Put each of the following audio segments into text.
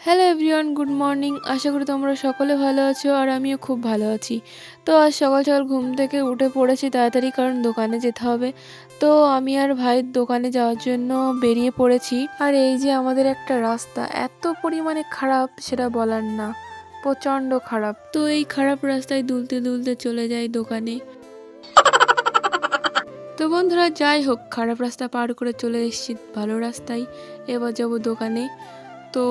Hello everyone, good morning. আশা করি তোমরা সকলে ভালো আছো আর আমিও খুব ভালো আছি। তো আজ সকাল সকাল ঘুম থেকে উঠে পড়েছি তাড়াতাড়ি, কারণ দোকানে যেতে হবে। তো আমি আর ভাই দোকানে যাওয়ার জন্য বেরিয়ে পড়েছি। আর এই যে আমাদের একটা রাস্তা এত পরিমাণে খারাপ সেটা বলার না, প্রচণ্ড খারাপ। তো এই খারাপ রাস্তায় দুলতে দুলতে চলে যাই দোকানে। তো বন্ধুরা, যাই হোক, খারাপ রাস্তা পার করে চলে এসেছি ভালো রাস্তায়। এবার যাব দোকানে। তো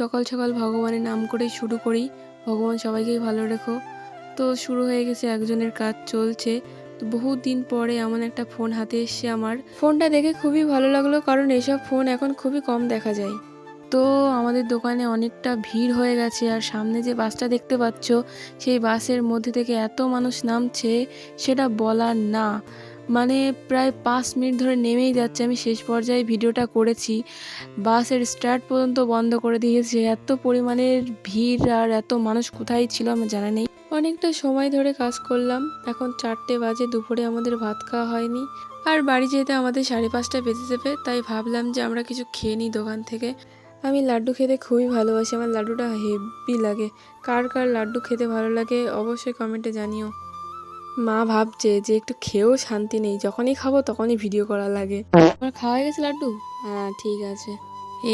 সকাল সকাল ভগবানের নাম করেই শুরু করি। ভগবান সবাইকেই ভালো রেখো। তো শুরু হয়ে গেছে, একজনের কাজ চলছে। তো বহু দিন পরে এমন একটা ফোন হাতে এসছে আমার। ফোনটা দেখে খুবই ভালো লাগলো, কারণ এসব ফোন এখন খুবই কম দেখা যায়। তো আমাদের দোকানে অনেকটা ভিড় হয়ে গেছে, আর সামনে যে বাসটা দেখতে পাচ্ছ, সেই বাসের মধ্যে থেকে এত মানুষ নামছে সেটা বলার না। মানে প্রায় 5 মিনিট ধরে নেমেই যাচ্ছে। আমি শেষ পর্যায়ে ভিডিওটা করেছি, বাসের স্টার্ট পর্যন্ত বন্ধ করে দিয়েছে। এত পরিমাণের ভিড় আর এত মানুষ কোথায় ছিল আমার জানা নেই। অনেকটা সময় ধরে কাজ করলাম, এখন 4টে বাজে, দুপুরে আমাদের ভাত খাওয়া হয়নি। আর বাড়ি যেতে আমাদের 5:30 বেজে যাবে, তাই ভাবলাম যে আমরা কিছু খেয়ে নিই দোকান থেকে। আমি লাড্ডু খেতে খুবই ভালোবাসি, আমার লাড্ডুটা হেভি লাগে। কার কার লাড্ডু খেতে ভালো লাগে অবশ্যই কমেন্টে জানিও। মা ভাবছে যে একটু খেয়েও শান্তি নেই, যখনই খাবো তখনই ভিডিও করা লাগে। আমার খাওয়া হয়ে গেছে লাড্ডু? হ্যাঁ, ঠিক আছে।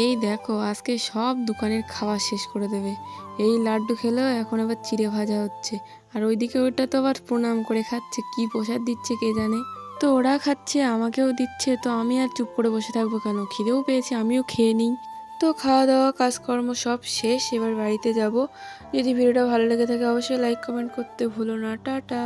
এই দেখো, আজকে সব দোকানের খাওয়া শেষ করে দেবে। এই লাড্ডু খেলেও এখন আবার চিড়ে ভাজা হচ্ছে, আর ওইদিকে ওইটা তো আবার প্রণাম করে খাচ্ছে, কি প্রসাদ দিচ্ছে কে জানে। তো ওরা খাচ্ছে, আমাকেও দিচ্ছে, তো আমি আর চুপ করে বসে থাকবো কেন? খিদেও পেয়েছে, আমিও খেয়ে নিই। তো খাওয়া দাওয়া কাজকর্ম সব শেষ, এবার বাড়িতে যাব। যদি ভিডিওটা ভালো লেগে থাকে অবশ্যই লাইক কমেন্ট করতে ভুলো না। টাটা।